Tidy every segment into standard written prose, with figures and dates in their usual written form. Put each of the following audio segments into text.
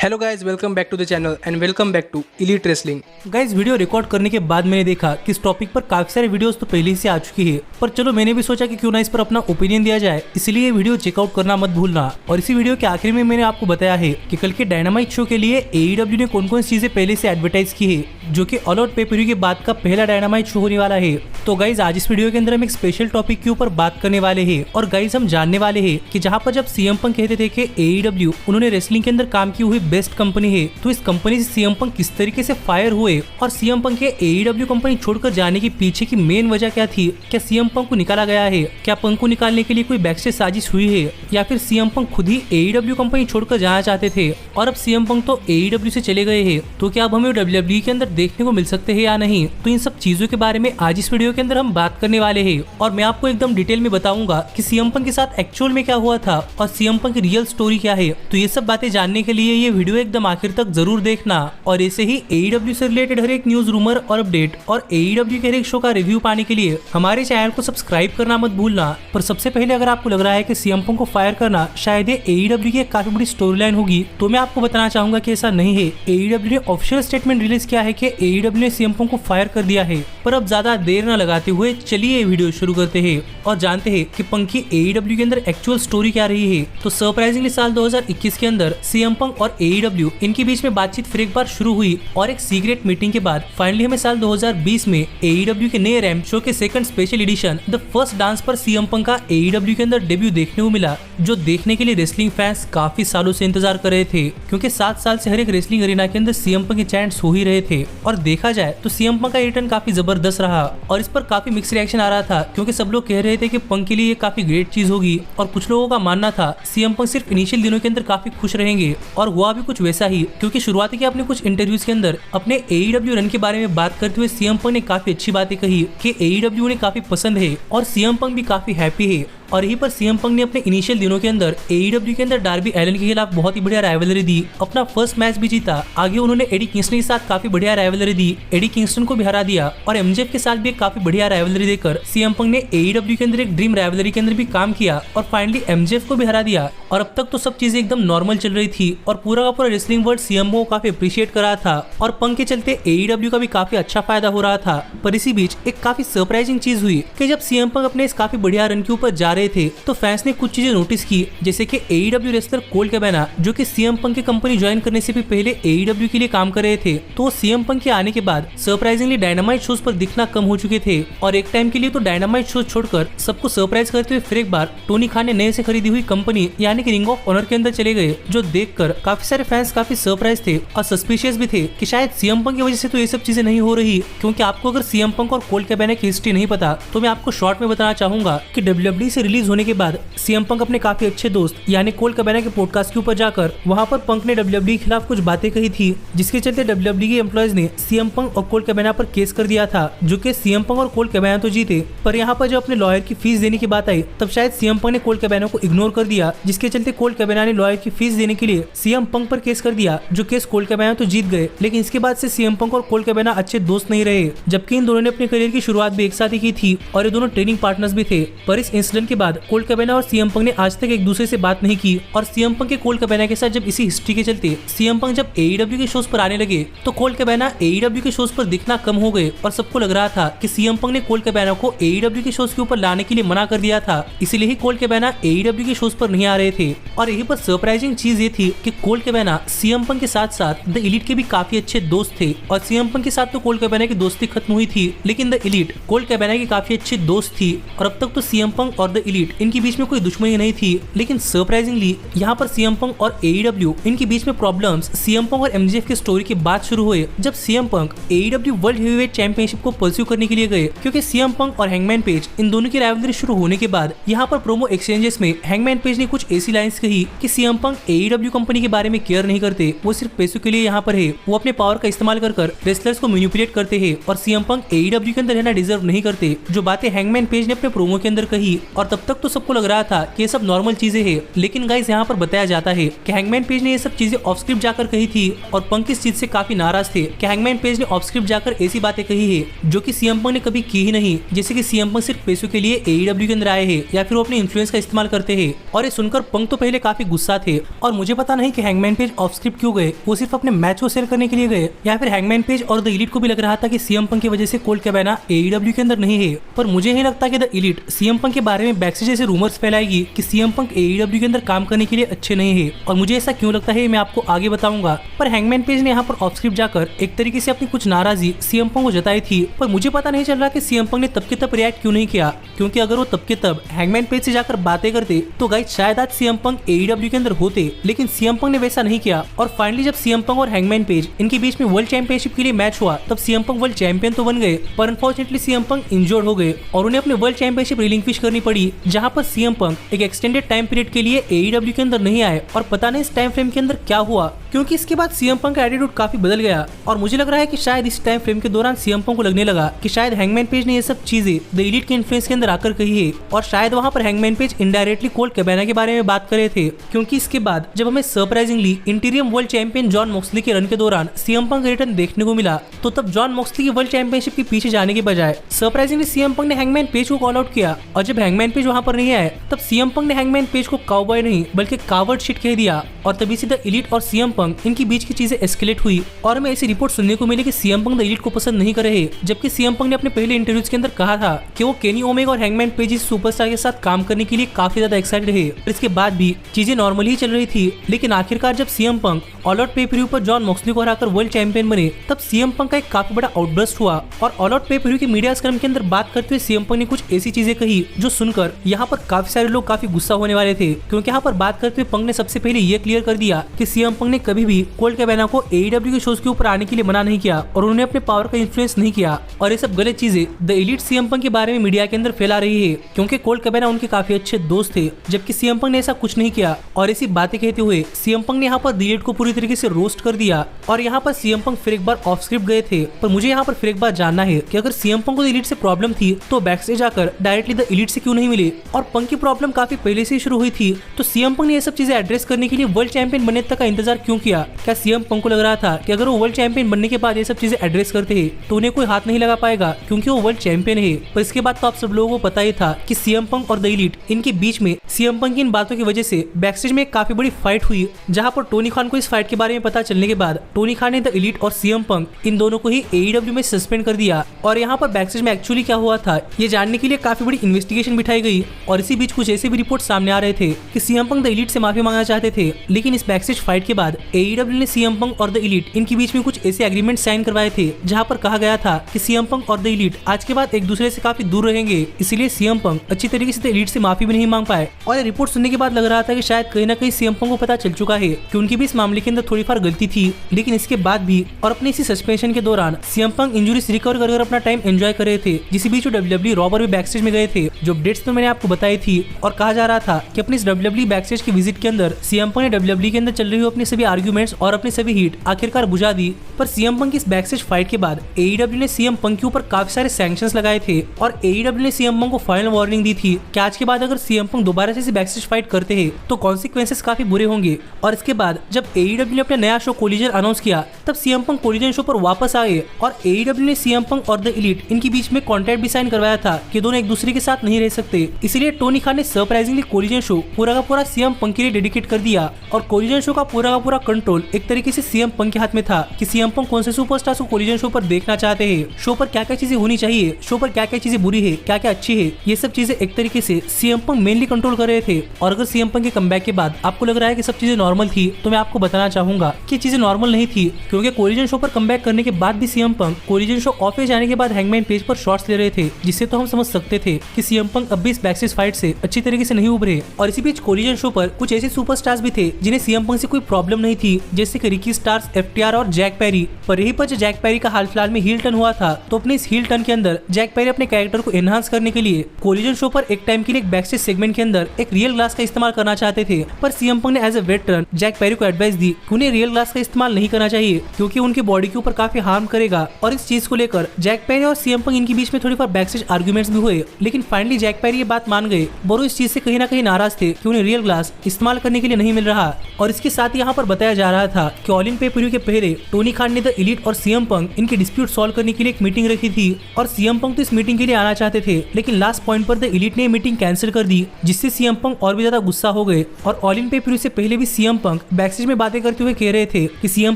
Hello guys, welcome back to the channel and welcome back to elite wrestling. Guys video record करने के बाद मैंने देखा कि इस टॉपिक पर काफी सारे वीडियोस तो पहले से आ चुकी है, पर चलो मैंने भी सोचा कि क्यों ना इस पर अपना ओपिनियन दिया जाए, इसलिए ये वीडियो चेकआउट करना मत भूलना। और इसी वीडियो के आखिर में मैंने आपको बताया है कि कल के डायनामाइट शो के लिए AEW ने कौन कौन सी चीजें पहले से एडवर्टाइज की है, जो कि ऑल आउट पे-per-view के बाद का पहला डायनामाइट शो होने वाला है। तो गाइज आज इस वीडियो के अंदर हम एक स्पेशल टॉपिक के ऊपर बात करने वाले हैं और गाइज हम जानने वाले हैं कि जहाँ पर जब CM पंक कहते थे कि AEW उन्होंने रेसलिंग के अंदर काम की हुई बेस्ट कंपनी है, तो इस कंपनी से CM पंक किस तरीके से फायर हुए और CM पंक के AEW कंपनी छोड़कर जाने के पीछे की मेन वजह क्या थी। क्या CM पंक को निकाला गया है, क्या पंक को निकालने के लिए कोई बैकस्टेज साजिश हुई है, या फिर CM पंक खुद ही AEW कंपनी छोड़कर जाना चाहते थे और अब CM पंक तो AEW से चले गए हैं, तो क्या अब हमें WWE के अंदर देखने को मिल सकते हैं या नहीं। तो इन सब चीजों के बारे में आज इस वीडियो के अंदर हम बात करने वाले हैं और मैं आपको एकदम डिटेल में बताऊंगा कि CM पंक के साथ एक्चुअल में क्या हुआ था और CM पंक की रियल स्टोरी क्या है। तो ये सब बातें जानने के लिए ये वीडियो एकदम आखिर तक जरूर देखना और ऐसे ही AEW से रिलेटेड हर एक न्यूज, रूमर और अपडेट और AEW के हर एक शो का रिव्यू पाने के लिए हमारे चैनल को सब्सक्राइब करना मत भूलना। पर सबसे पहले अगर आपको लग रहा है कि CM पंक को फायर करना शायद ये AEW की एक काफी बड़ी स्टोरी लाइन होगी, तो मैं आपको बताना चाहूंगा कि ऐसा नहीं है। AEW ने ऑफिशियल स्टेटमेंट रिलीज किया है कि AEW ने CM पंक को फायर कर दिया है। पर अब ज्यादा देर न लगाते हुए चलिए ये वीडियो शुरू करते हैं और जानते हैं कि पंक की AEW के अंदर एक्चुअल स्टोरी क्या रही है। तो सरप्राइजिंगली साल 2021 के अंदर CM पंक और AEW इनके बीच में बातचीत फिर एक बार शुरू हुई और एक सीक्रेट मीटिंग के बाद फाइनली हमें साल 2020 में AEW के नए रैम्प शो के second special edition the first dance पर CM पंक का AEW के अंदर डेब्यू देखने को मिला, जो देखने के लिए रेसलिंग फैंस काफी सालों से इंतजार कर रहे थे, क्योंकि 7 साल से हर एक रेसलिंग अरीना के अंदर CM पंक के चैंट्स हो ही रहे थे। और देखा जाए तो CM पंक का रिटर्न काफी जबरदस्त रहा और इस पर काफी मिक्स रिएक्शन आ रहा था, क्योंकि सब लोग कह रहे थे कि पंक के लिए ये काफी ग्रेट चीज होगी और कुछ लोगों का मानना था CM पंक सिर्फ इनिशियल दिनों के अंदर काफी खुश रहेंगे। और हुआ भी कुछ वैसा ही, क्योंकि शुरुआती के अपने कुछ इंटरव्यूज के अंदर अपने AEW रन के बारे में बात करते हुए CM पंक ने काफी अच्छी बातें कही कि AEW उन्हें काफी पसंद है और CM पंक भी काफी हैप्पी है। और यहीं पर CM पंक ने अपने इनिशियल दिनों के अंदर AEW के अंदर डार्बी एलन के खिलाफ बहुत ही बढ़िया राइवलरी दी, अपना फर्स्ट मैच भी जीता। आगे उन्होंने एडी किंगस्टन के साथ काफी बढ़िया राइवलरी दी, एडी किंगस्टन को भी हरा दिया और MJF के साथ भी एक काफी बढ़िया राइवलरी देकर CM पंक ने AEW के अंदर एक ड्रीम राइवलरी के अंदर भी काम किया और फाइनली MJF को भी हरा दिया। और अब तक तो सब चीजें एकदम नॉर्मल चल रही थी और पूरा का पूरा रेसलिंग वर्ल्ड CM को काफी अप्रिशिएट कर रहा था और पंक के चलते AEW का भी काफी अच्छा फायदा हो रहा था। पर इसी बीच एक काफी सरप्राइजिंग चीज हुई कि जब CM पंक अपने इस काफी बढ़िया रन के ऊपर जा रहे थे तो फैंस ने कुछ चीजें नोटिस की, जैसे कि AEW रेसलर कोल्ट कैबाना, जो कि CM पंक की कंपनी ज्वाइन करने से भी पहले AEW के लिए काम कर रहे थे, तो CM पंक के आने के बाद सरप्राइजिंगली डायनामाइट शोज पर दिखना कम हो चुके थे और एक टाइम के लिए तो डायनामाइट शोज छोड़कर सबको सरप्राइज करते हुए फिर एक बार टोनी खान ने नए से खरीदी हुई कंपनी यानी कि रिंग ऑफ ऑनर के अंदर चले गए, जो देखकर काफी सारे फैंस काफी सरप्राइज थे और सस्पिशियस भी थे कि शायद CM पंक की वजह से तो ये सब चीजें नहीं हो रही। क्योंकि आपको अगर CM पंक और कोल्ट कैबाना की हिस्ट्री नहीं पता तो मैं आपको शॉर्ट में बताना चाहूंगा कि WWE से रिलीज होने के बाद CM पंक अपने काफी अच्छे दोस्त यानी कोल्ट कैबाना के पॉडकास्ट के ऊपर जाकर वहां पर पंक ने WWE के खिलाफ कुछ बातें कही थी, जिसके चलते WWE के एम्प्लॉयज ने CM पंक और कोल्ट कैबाना पर केस कर दिया था, जो कि CM पंक और कोल्ट कैबाना तो जीते, पर यहाँ पर जब अपने लॉयर की फीस देने की बात आई तब शायद CM पंक ने कोल्ट कैबाना को इग्नोर कर दिया, जिसके चलते कोल्ट कैबाना ने लॉयर की फीस देने के लिए CM पंक पर केस कर दिया, जो केस कोल्ट कैबाना तो जीत गए। लेकिन इसके बाद से CM पंक और कोल्ट कैबाना अच्छे दोस्त नहीं रहे, जबकि इन दोनों ने अपने करियर की शुरुआत भी एक साथ ही की थी और ये दोनों ट्रेनिंग पार्टनर्स भी थे। पर इस इंसिडेंट के बाद कोल्ट कैबाना और CM पंक ने आज तक एक दूसरे से बात नहीं की और CM पंक के कोल्ट कैबाना के साथ जब इसी हिस्ट्री के चलते CM पंक जब AEW के शोज पर आने लगे तो कोल्ट कैबाना AEW के शोज पर दिखना कम हो गए और सबको लग रहा था कि CM पंक ने कोल्ट कैबाना को AEW के शोज के ऊपर लाने के लिए मना कर दिया था, इसीलिए ही कोल्ट कैबाना AEW के शोज पर नहीं आ रहे थे। और यहीं पर सरप्राइजिंग चीज ये थी कि कोल्ट कैबाना CM पंक के साथ साथ द एलीट के भी काफी अच्छे दोस्त थे और CM पंक के साथ तो कोल्ट कैबाना की दोस्ती खत्म हुई थी, लेकिन द एलीट कोल्ट कैबाना की काफी अच्छी दोस्त थी और अब तक तो CM पंक और द एलीट इनके बीच में कोई दुश्मनी नहीं थी। लेकिन सरप्राइजिंगली यहाँ पर CM पंक और AEW इनके बीच में प्रॉब्लम्स CM पंक और MJF की स्टोरी के बाद शुरू हुए, जब CM पंक AEW वर्ल्ड हेवीवेट चैंपियनशिप को परस्यू करने के लिए गए, क्योंकि CM पंक और हैंगमैन पेज इन दोनों की राइवलरी शुरू होने के बाद यहाँ पर प्रोमो एक्सचेंजेस में हैंगमैन पेज ने कुछ ऐसी लाइंस कही कि CM पंक AEW कंपनी के बारे में केयर नहीं करते, वो सिर्फ पैसों के लिए यहाँ पर है, वो अपने पावर का इस्तेमाल कर रेसलर्स को मैनिपुलेट करते हैं और CM पंक AEW के अंदर रहना डिजर्व नहीं करते, जो बातें हैंगमैन पेज ने अपने प्रोमो के अंदर कही। और तब तक तो सबको लग रहा था कि ये सब नॉर्मल चीजें हैं, लेकिन गाइस यहाँ पर बताया जाता है कि हैंगमैन पेज ने ये सब चीजें ऑफ स्क्रिप्ट जाकर कही थी और पंक इस चीज से काफी नाराज थे कि हैंगमैन पेज ने ऑफ स्क्रिप्ट जाकर ऐसी बातें कही है जो कि सीएम पंक ने कभी की ही नहीं, जैसे कि सीएम पंक सिर्फ पैसों के लिए AEW के अंदर आए हैं या फिर वो अपने इन्फ्लुएंस का इस्तेमाल करते हैं। और ये सुनकर पंक तो पहले काफी गुस्सा थे और मुझे पता नहीं कि हैंगमैन पेज ऑफ स्क्रिप्ट क्यों गए, वो सिर्फ अपने मैच को सेल करने के लिए गए या फिर हैंगमैन पेज और द एलीट को भी लग रहा था कि सीएम पंक की वजह से कोल्ट कैबाना AEW के अंदर नहीं है। पर मुझे नहीं लगता कि द एलीट सीएम पंक के बारे में बैकस्टेज जैसे रूमर्स फैलाएगी कि सीएम पंक AEW के अंदर काम करने के लिए अच्छे नहीं है, और मुझे ऐसा क्यों लगता है मैं आपको आगे बताऊंगा। पर हैंगमैन पेज ने यहाँ पर ऑफ स्क्रिप्ट जाकर एक तरीके से अपनी कुछ नाराजगी सीएम पंक को जताई थी, पर मुझे पता नहीं चल रहा कि सीएम पंक ने तब के तब रिएक्ट क्यों नहीं किया, क्योंकि अगर वो तब के तब हैंगमैन पेज से जाकर बातें करते तो गाइस शायद आज सीएम पंक AEW के अंदर होते, लेकिन सीएम पंक ने वैसा नहीं किया। और फाइनली जब सीएम पंक और हैंगमैन पेज इनके बीच में वर्ल्ड चैंपियनशिप के लिए मैच हुआ तब सीएम पंक वर्ल्ड चैंपियन तो बन गए, पर अनफॉर्चुनेटली सीएम पंक इंजर्ड हो गए और उन्हें अपने वर्ल्ड चैंपियनशिप रिलिंक्विश करनी पड़ी, जहां पर सीएम पंक एक एक्सटेंडेड टाइम पीरियड के लिए AEW के अंदर नहीं आए। और पता नहीं इस टाइम फ्रेम के अंदर क्या हुआ, क्योंकि इसके बाद सीएम पंक का एटीट्यूड काफी बदल गया और मुझे लग रहा है कि शायद इस टाइम फ्रेम के दौरान सीएम पंक को लगने लगा कि शायद हैंगमैन पेज ने ये सब चीजें द एलीट के इन्फ्लुएंस के अंदर आकर कही है, और शायद वहां पर हैंगमैन पेज इनडायरेक्टली कोल्ट कैबाना के बारे में बात कर रहे थे। क्योंकि इसके बाद जब हमें surprisingly इंटीरियम world champion John Moxley के रन के दौरान सीएम पंक रिटर्न देखने को मिला, तो तब जॉन मॉक्सली की वर्ल्ड चैंपियनशिप के पीछे जाने के बजाय सरप्राइजिंगली सीएम पंक ने हैंगमैन पेज को कॉल आउट किया, और जब हैंगमैन पेज वहां पर नहीं आए तब सीएम पंक ने हैंगमैन पेज को काउबॉय नहीं बल्कि कावर्ड शिट कह दिया, और तभी से द एलीट और सीएम पंक इनकी बीच की चीजें एस्केलेट हुई। और हमें ऐसी रिपोर्ट सुनने को मिली कि सीएम पंक द एलीट को पसंद नहीं कर रहे, जबकि सीएम पंक ने अपने पहले इंटरव्यूज के अंदर कहा था कि वो केनी ओमेगा और हैंगमैन पेज जैसे सुपरस्टार के साथ काम करने के लिए काफी ज्यादा एक्साइटेड है। इसके बाद भी चीजें नॉर्मल ही चल रही थी, लेकिन आखिरकार जब सीएम पंक ऑल आउट पे पर जॉन मॉक्सली को हराकर वर्ल्ड चैंपियन बने तब सीएम पंक का एक काफी बड़ा आउटबर्स्ट हुआ, और ऑल आउट पे के मीडिया स्क्रम के अंदर बात करते हुए सीएम पंक ने कुछ ऐसी चीजें कही जो सुनकर यहाँ पर काफी सारे लोग काफी गुस्सा होने वाले थे, क्योंकि यहाँ पर बात करते हुए पंक ने सबसे पहले ये क्लियर कर दिया कि सीएम पंक ने कभी भी कोल्ट कैबाना को AEW के शोज के ऊपर आने के लिए मना नहीं किया और उन्होंने अपने पावर का इन्फ्लुएंस नहीं किया, और ये सब गलत चीजें द एलीट सीएम पंक के बारे में मीडिया के अंदर फैला रही है, क्योंकि कोल्ट कैबाना उनके काफी अच्छे दोस्त थे, जबकि सीएम पंक ने ऐसा कुछ नहीं किया। और ऐसी बातें कहते हुए सीएम पंक ने यहाँ पर द एलीट को पूरी तरीके से रोस्ट कर दिया, और यहाँ पर सीएम पंक फिर एक बार ऑफ स्क्रिप्ट गए थे। पर मुझे यहाँ पर फिर एक बार जानना है कि अगर सीएम पंक को द एलीट से प्रॉब्लम थी तो बैकस्टेज आकर डायरेक्टली द एलीट से क्यों नहीं मिले, और पंक की प्रॉब्लम काफी पहले से शुरू हुई थी, तो सीएम पंक ने ये सब चीजें एड्रेस करने के लिए वर्ल्ड चैंपियन बनने तक का इंतजार क्यों किया? क्या सीएम पंक को लग रहा था कि अगर वो वर्ल्ड चैंपियन बनने के बाद ये सब चीजें एड्रेस करते हैं तो उन्हें कोई हाथ नहीं लगा पाएगा क्योंकि वो वर्ल्ड चैंपियन है? पर इसके बाद तो आप सब लोगों को पता ही था कि सीएम पंक और द एलीट इनके बीच में सीएम पंक की इन बातों की वजह से बैकस्टेज में एक काफी बड़ी फाइट हुई, जहां पर टोनी खान को इस फाइट के बारे में पता चलने के बाद टोनी खान ने द एलीट और सीएम पंक इन दोनों को ही AEW में सस्पेंड कर दिया। और यहाँ पर बैकस्टेज में एक्चुअली क्या हुआ था ये जानने के लिए काफी बड़ी इन्वेस्टिगेशन बिठाई गई, और इसी बीच कुछ ऐसे भी रिपोर्ट सामने आ रहे थे कि सीएम पंक द एलीट से माफी मांगना चाहते थे, लेकिन इस बैकस्टेज फाइट के बाद AEW ने सीएम पंक और द एलीट इनके बीच में कुछ ऐसे एग्रीमेंट साइन करवाए थे जहां पर कहा गया था कि सीएम पंक और द एलीट आज के बाद एक दूसरे से काफी दूर रहेंगे, इसलिए सीएम पंक अच्छी तरीके से द एलीट से माफी भी नहीं मांग पाए। और ये रिपोर्ट सुनने के बाद लग रहा था कि शायद कहीं ना कहीं सीएम पंक को पता चल चुका है कि उनकी भी इस मामले के अंदर थोड़ी फार गलती थी, लेकिन इसके बाद भी और अपने इसी सस्पेंशन के दौरान सीएम पंक इंजरी से रिकवर कर अपना टाइम एंजॉय कर रहे थे, जिस बीच WWE रॉ पर भी बैकस्टेज में गए थे, जो अपडेट्स तो मैंने आपको बताई थी। और कहा जा रहा था कि अपनी इस WWE बैकस्टेज की विजिट के अंदर सीएम पंक ने WWE के अंदर चल रही अपनी सभी आर्ग्यूमेंट्स और अपनी सभी हीट आखिरकार बुझा दी। पर सीएम पंक की इस बैकस्टेज फाइट के बाद AEW ने सीएम पंक के ऊपर काफी सारे सैंक्शंस लगाए थे, और AEW ने सीएम पंक को फाइनल वार्निंग दी थी कि आज के बाद अगर सीएम पंक दोबारा से बैकस्टेज फाइट करते हैं तो कॉन्सिक्वेंसेस काफी बुरे होंगे। और इसके बाद जब AEW ने अपना नया शो कोलिजन अनाउंस किया तब सीएम पंक कोलिजन शो पर वापस आए, और AEW ने सीएम पंक और द एलीट इनके बीच में कॉन्ट्रैक्ट भी साइन करवाया था कि दोनों एक दूसरे के साथ नहीं रह सकते, इसलिए टोनी खान ने सरप्राइजिंगली कोलिजन शो पूरा का पूरा सीएम पंक के लिए डेडिकेट कर दिया, और कोलिजन शो का पूरा कंट्रोल एक तरीके से सीएम पंक के हाथ में था कि सीएम पंक कौन से सुपरस्टार्स को कोलिजन शो पर देखना चाहते हैं, शो पर क्या क्या चीजें होनी चाहिए, शो पर क्या क्या चीजें बुरी है, क्या क्या अच्छी है, ये सब चीजें एक तरीके से सीएम पंक मेनली कंट्रोल कर रहे थे। और अगर सीएम पंक के कमबैक के बाद आपको लग रहा है कि सब चीजें नॉर्मल थी, तो मैं आपको बताना चाहूंगा कि चीजें नॉर्मल नहीं थी, क्योंकि कोलिजन शो पर कमबैक करने के बाद भी CM Punk Collision show of Edge जाने के बाद हैंगमैन पेज पर शॉट्स ले रहे थे, जिससे तो हम समझ सकते थे कि सीएम पंक अब भी इस बैकस्टेज फाइट से अच्छी तरीके से नहीं उभरे। और इसी बीच कोलिजन शो पर कुछ ऐसे सुपरस्टार्स भी थे जिन्हें सीएम पंक से कोई प्रॉब्लम नहीं नहीं थी, जैसे कि रिकी स्टार्स, FTR और जैक पेरी। पर यही पर जैक पेरी का हाल फिलहाल में हील टर्न हुआ था, तो अपने इस हील टर्न के अंदर जैक पेरी अपने कैरेक्टर को एनहांस करने के लिए कोलिजन शो पर एक टाइम के लिए एक बैक स्टेज सेगमेंट के अंदर एक रियल ग्लास का इस्तेमाल करना चाहते थे। पर सीएम पंक ने Edge a veteran Jack Perry को एडवाइस दी कि उन्हें रियल ग्लास का इस्तेमाल नहीं करना चाहिए, क्योंकि उनकी बॉडी के ऊपर काफी हार्म करेगा। और इस चीज को लेकर जैक पेरी और सीएम पंक इनके बीच में थोड़ी बार बैक स्टेज आर्गुमेंट्स भी हुए, लेकिन फाइनली जैक पेरी ये बात मान गए। बोरो इस चीज से कहीं ना कहीं नाराज थे कि उन्हें रियल ग्लास इस्तेमाल करने के लिए नहीं मिल रहा। और इसके साथ यहाँ पर बताया जा रहा था कि ऑल इन पे के पहले टोनी खान ने द एलीट और सीएम पंक इनकी डिस्प्यूट सॉल्व करने के लिए एक मीटिंग रखी थी, और सीएम पंक तो इस मीटिंग के लिए आना चाहते थे, लेकिन लास्ट पॉइंट पर द एलीट ने मीटिंग कैंसिल कर दी, जिससे सीएम पंक और भी ज्यादा गुस्सा हो गए। और ऑल इन पे से पहले भी सीएम पंक बैकस्टेज में बातें करते हुए कह रहे थे कि सीएम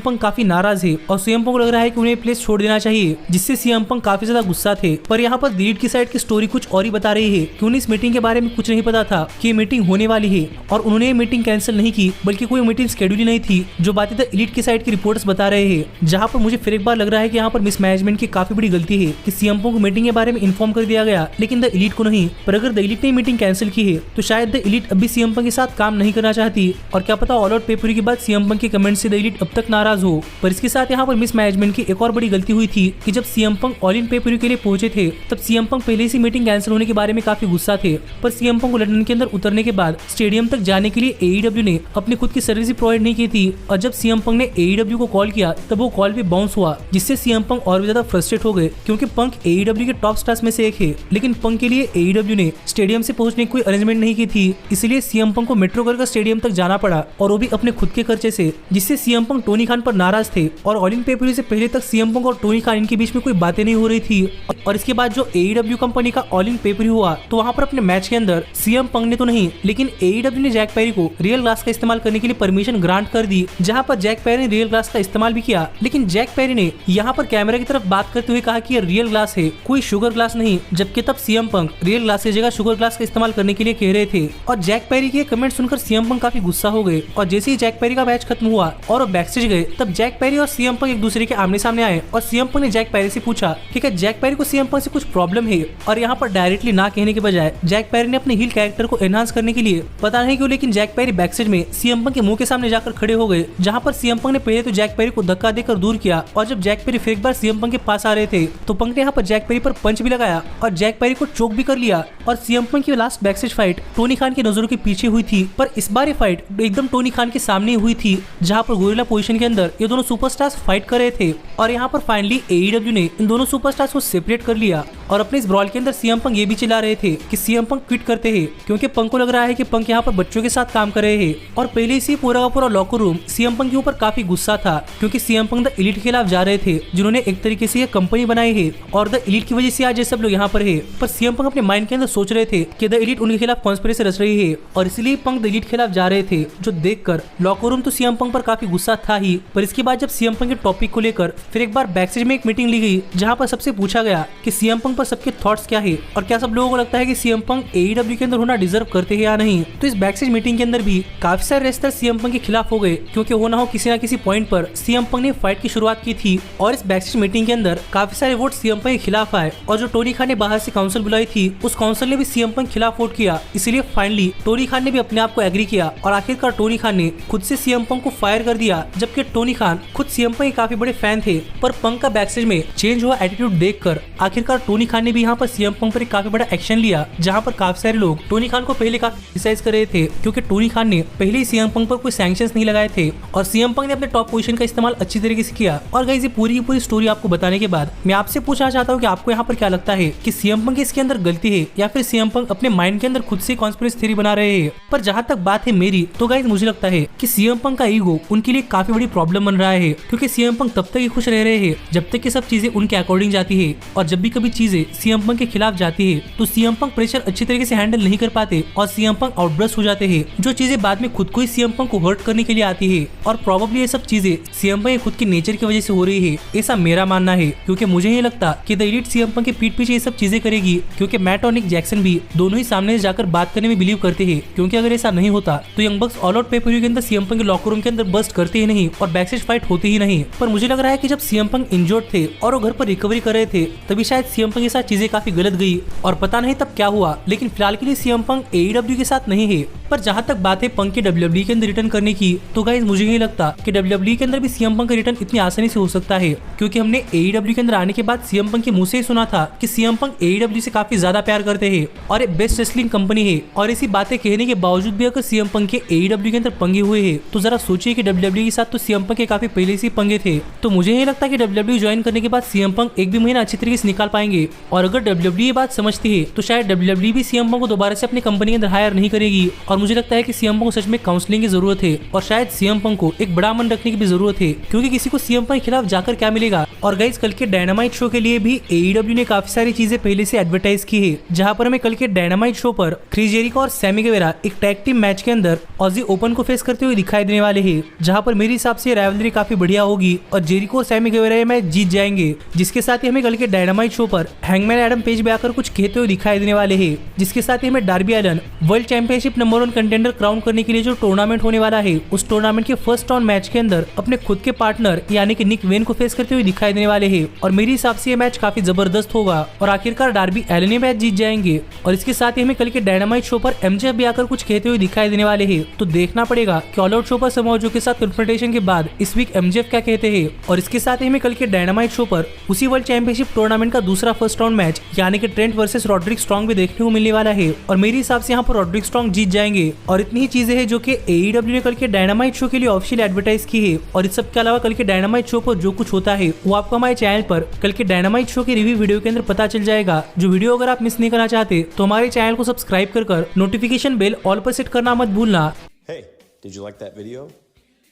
पंक काफी नाराज है और सीएम पंक को लग रहा है कि उन्हें प्लेस छोड़ देना चाहिए, जिससे सीएम पंक काफी ज्यादा गुस्सा थे। पर यहाँ पर एलीट की साइड की स्टोरी कुछ और ही बता रही है कि उन्हें इस मीटिंग के बारे में कुछ नहीं पता था कि ये मीटिंग होने वाली है, और उन्होंने ये मीटिंग कैंसिल नहीं की, बल्कि कोई मीटिंग शेड्यूल ही नहीं थी, जो बातें द एलीट की साइड की रिपोर्ट्स बता रहे हैं। जहाँ पर मुझे फिर एक बार लग रहा है कि यहाँ पर मिसमैनेजमेंट की काफी बड़ी गलती है कि सीएम पंक को मीटिंग के बारे में इन्फॉर्म कर दिया गया, लेकिन द एलीट को नहीं। पर अगर द एलीट ने मीटिंग कैंसिल की है तो शायद द एलीट अभी सीएम पंक के साथ काम नहीं करना चाहती, और क्या पता ऑल आउट पेपर के बाद सीएम पंक के कमेंट से द एलीट अब तक नाराज हो। पर इसके साथ यहाँ पर मिसमैनेजमेंट की एक और बड़ी गलती हुई थी कि जब CM Punk all in paper के लिए पहुंचे थे, तब सीएम पंक पहले से मीटिंग कैंसिल होने के बारे में काफी गुस्सा थे। पर सीएम पंक को लंदन के अंदर उतरने के बाद स्टेडियम तक जाने के लिए AEW ने अपनी खुद की सर्विस प्रोवाइड नहीं की थी, और जब सीएम पंक ने AEW को कॉल किया तब वो कॉल भी बाउंस हुआ, जिससे सीएम पंक और भी ज्यादा फ्रस्ट्रेट हो गए, क्योंकि पंक AEW के टॉप स्टार्स में से एक है, लेकिन पंक के लिए AEW ने स्टेडियम से पहुंचने की कोई अरेंजमेंट नहीं की थी, इसलिए सीएम पंक को मेट्रो कर स्टेडियम तक जाना पड़ा, और वो भी अपने खुद के खर्चे से, जिससे सीएम पंक टोनी खान पर नाराज थे। और ऑल इन पेपर से पहले तक सीएम पंक और टोनी खान इनके बीच में कोई बातें नहीं हो रही थी, और इसके बाद जो AEW कंपनी का ऑल इन पेपर हुआ, तो वहाँ पर अपने मैच के अंदर सीएम पंक ने तो नहीं, लेकिन AEW ने जैक पेरी को रियल ग्लास का इस्तेमाल करने के लिए परमिशन ग्रांट कर दी, जहाँ पर जैक पेरी ने रियल ग्लास का इस्तेमाल भी किया। लेकिन जैक पेरी ने यहाँ पर कैमरा की तरफ बात करते हुए कहा कि ये रियल ग्लास है, कोई शुगर ग्लास नहीं, जबकि तब सीएम पंक रियल ग्लास की जगह शुगर ग्लास का इस्तेमाल करने के लिए कह रहे थे। और जैक पेरी के कमेंट सुनकर सीएम पंक काफी गुस्सा हो गए, और जैसे ही जैक पेरी का मैच खत्म हुआ और वो बैकस्टेज गए, तब जैक पेरी और सीएम पंक एक दूसरे के आमने सामने आए, और सीएम पंक ने जैक पेरी से पूछा कि क्या जैक पेरी को सीएम पंक से कुछ प्रॉब्लम है। और यहाँ पर डायरेक्टली ना कहने के बजाय जैक पेरी ने अपने हील कैरेक्टर को एनहांस करने के लिए पता नहीं क्यों, लेकिन जैक पेरी बैकस्टेज में सीएम पंक के मुंह के सामने जाकर खड़े हो गए, जहाँ पर सीएम पंक ने पहले तो जैक पेरी को धक्का देकर दूर किया, और जब जैक पेरी फिर एक बार सीएम पंक के पास आ रहे थे तो पंक ने यहाँ पर जैक पेरी पर पंच भी लगाया और जैक पेरी को चोक भी कर लिया। और सीएम पंक की last backstage fight Tony Khan की नजरों के पीछे हुई थी, पर इस बार ये फाइट एकदम टोनी खान के सामने हुई थी, जहाँ पर गोरिल्ला पोजीशन के अंदर ये दोनों सुपरस्टार्स फाइट कर रहे थे। और यहाँ पर फाइनली AEW ने इन दोनों सुपरस्टार्स को सेपरेट कर लिया, और अपने इस ब्रॉल के अंदर सीएम पंक ये भी चिल्ला रहे थे कि सीएम पंक क्विट करते हैं, क्योंकि पंक को लग रहा है कि पंक यहाँ पर बच्चों के साथ काम कर रहे हैं। और पहले से पूरा का पूरा लॉकर रूम सीएम पंक के ऊपर काफी गुस्सा था, क्योंकि सीएम पंक द एलीट के खिलाफ जा रहे थे, जिन्होंने एक तरीके से ये कंपनी बनाई है, और द एलीट की वजह से आज ये सब लोग यहाँ पर है। पर सीएम पंक अपने माइंड के अंदर सोच रहे थे कि द एलीट उनके खिलाफ कॉन्स्पिरेसी रच रही है, और इसलिए पंक द एलीट के खिलाफ जा रहे थे, जो देखकर लॉकर रूम तो सीएम पंक पर काफी गुस्सा था ही। पर इसके बाद जब सीएम पंक के टॉपिक को लेकर फिर एक बार बैकस्टेज में एक मीटिंग ली गई, जहाँ पर सबसे पूछा गया कि सीएम पंक पर सबके थॉट्स क्या है, और क्या सब लोगों को लगता है कि सीएम पंक AEW के अंदर होना डिजर्व करते हैं या नहीं। तो इस बैकस्टेज मीटिंग के अंदर भी काफी सारे रेसलर सीएम पंक के खिलाफ हो गए, क्योंकि हो ना हो किसी ना किसी पॉइंट पर सीएम पंक ने फाइट की शुरुआत की थी। और इस बैकस्टेज मीटिंग के अंदर काफी सारे वोट सीएम पंक के खिलाफ आए, और जो टोनी खान ने बाहर से काउंसिल बुलाई थी, उस काउंसिल ने भी सीएम पंक के खिलाफ वोट किया। इसलिए फाइनली टोनी खान ने भी अपने आप को एग्री किया, और आखिरकार टोनी खान ने खुद से सीएम पंक को फायर कर दिया, जबकि टोनी खान खुद सीएम पंक के काफी बड़े फैन थे। पर पंक का बैकस्टेज में चेंज हुआ एटीट्यूड देखकर आखिरकार टोनी खान ने भी यहाँ पर सीएम पंक पर एक काफी बड़ा एक्शन लिया, जहाँ पर काफी सारे लोग टोनी खान को पहले काफी क्रिटिसाइज कर रहे थे, क्योंकि टोनी खान ने पहले ही सीएम पंक पर कोई सैंक्शंस नहीं लगाए थे, और सीएम पंक ने अपने टॉप पोजीशन का इस्तेमाल अच्छी तरीके से किया। और गाइस ये पूरी की पूरी स्टोरी आपको बताने के बाद मैं आपसे पूछना चाहता हूँ कि आपको यहाँ पर क्या लगता है कि सीएम पंक इसके अंदर गलती है, या फिर सीएम पंक अपने माइंड के अंदर खुद से कॉन्स्पिरेसी थ्योरी बना रहे हैं। पर जहाँ तक बात है मेरी, तो गाइस मुझे लगता है कि सीएम पंक का ईगो उनके लिए काफी बड़ी प्रॉब्लम बन रहा है, क्योंकि सीएम पंक तब तक ही खुश रह रहे हैं जब तक कि सब चीजें उनके अकॉर्डिंग जाती है, और जब भी कभी चीजें सीएम पंक के खिलाफ जाती है तो सीएम पंक प्रेशर अच्छी तरीके से हैंडल नहीं कर पाते, और सीएम पंक आउटब्रस्ट हो जाते हैं, जो चीजें बाद में खुद को ही सीएम पंक को हर्ट करने के लिए आती है। और प्रोबेबली ये सब चीजें सीएम पंक खुद के नेचर की वजह से हो रही है, ऐसा मेरा मानना है, क्योंकि मुझे नहीं लगता कि द एलीट सीएम पंक के पीठ पीछे ये सब चीजें करेगी, क्योंकि मैट और निक जैक्सन भी दोनों ही सामने जाकर बात करने में बिलीव करते हैं, क्योंकि अगर ऐसा नहीं होता तो यंग बक्स ऑल आउट पे-per-view के अंदर सीएम पंक के लॉकर रूम के अंदर बस्ट करते ही नहीं और बैकस्टेज फाइट होती ही नहीं। पर मुझे लग रहा है कि जब सीएम पंक इंजर्ड थे और वो घर पर रिकवरी कर रहे थे, तभी शायद सीएम पंक के साथ चीजें काफी गलत गई और पता नहीं तब क्या हुआ, लेकिन फिलहाल के लिए सीएम पंक AEW के साथ नहीं है। पर जहां तक बात है पंक के WWE के अंदर रिटर्न करने की, तो गाइस मुझे नहीं लगता कि WWE के अंदर भी सीएम पंक का रिटर्न इतनी आसानी से हो सकता है, क्योंकि हमने AEW के अंदर आने के बाद सीएम पंक के मुंह से ही सुना था कि सीएम पंक AEW से काफी ज्यादा प्यार करते हैं और एक बेस्ट रेसलिंग कंपनी है। और ऐसी बातें कहने के बावजूद भी अगर सीएम पंक के AEW के अंदर पंगे हुए हैं, तो जरा सोचिए कि WWE के साथ तो सीएम पंक के काफी पहले से पंगे थे। तो मुझे नहीं लगता कि WWE ज्वाइन करने के बाद सीएम पंक एक भी महीना अच्छी तरीके से निकाल पाएंगे। और अगर WWE ये बात समझती है तो शायद WWE भी सीएम पंक को दोबारा से अपनी कंपनी के अंदर हायर नहीं करेगी। और मुझे लगता है कि सीएम पंक को सच में काउंसलिंग की जरूरत है और शायद सीएम पंक को एक बड़ा मन रखने की भी जरूरत है, क्योंकि किसी को सीएम पंक के खिलाफ जाकर क्या मिलेगा। और गाइस कल के डायनामाइट शो के लिए भी AEW ने काफी सारी चीजें पहले से एडवर्टाइज की है, जहां पर हमें कल के डायनामाइट शो पर क्रिस जेरिको और सैमी गेवेरा एक टैग टीम मैच के अंदर ऑजी ओपन को फेस करते हुए दिखाई देने वाले हैं, जहां पर मेरे हिसाब से राइवलरी काफी बढ़िया होगी और जेरिको और सैमी गेवेरा ये मैच जीत जाएंगे। जिसके साथ ही हमें कल के डायनामाइट शो पर हैंगमैन एडम पेज भी आकर कुछ कहते हुए दिखाई देने वाले हैं, जिसके साथ ही हमें Darby Allin world championship number 1 contender crown करने के लिए जो टूर्नामेंट होने वाला है, उस टूर्नामेंट के फर्स्ट राउंड मैच के अंदर अपने खुद के पार्टनर यानी कि निक वेन को फेस करते हुए दिखाई देने वाले हैं। और मेरे हिसाब से ये मैच काफी जबरदस्त होगा और आखिरकार डार्बी एलन ये मैच जीत जाएंगे। और इसके साथ ही हमें कल के डायनामाइट शो पर MJF भी आकर कुछ कहते हुए दिखाई देने वाले हैं। तो देखना पड़ेगा कि ऑल आउट शो पर समोआ जो के साथ कन्फ्रंटेशन के बाद इस वीक MJF क्या कहते हैं। और इसके साथ ही हमें कल के डायनामाइट शो पर उसी वर्ल्ड चैंपियनशिप टूर्नामेंट का दूसरा फर्स्ट राउंड मैच यानी कि ट्रेंट वर्सेस रॉड्रिक स्ट्रॉन्ग भी देखने को मिलने वाला है। और मेरे हिसाब से यहाँ पर रॉड्रिक स्ट्रॉन्ग जीत जाएंगे। और इतनी ही चीजें हैं जो कि AEW ने कल के डायनामाइट शो के लिए ऑफिशियल एडवर्टाइज की है। और इस सब के अलावा कल के डायनामाइट शो पर जो कुछ होता है वो आपको हमारे चैनल पर कल के डायनामाइट शो के रिव्यू वीडियो के अंदर पता चल जाएगा। जो वीडियो अगर आप मिस नहीं करना चाहते तो हमारे चैनल को सब्सक्राइब कर नोटिफिकेशन बेल ऑल पर सेट करना मत भूलना। Hey, did you like that video?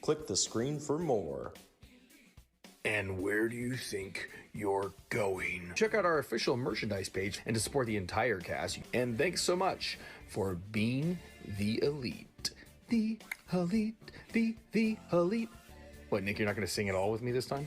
Click the screen for more. And where do you think you're going? Check out our official merchandise page and to support the entire cast. And thanks so much for being the elite. The elite, the elite. What, Nick, you're not going to sing it all with me this time?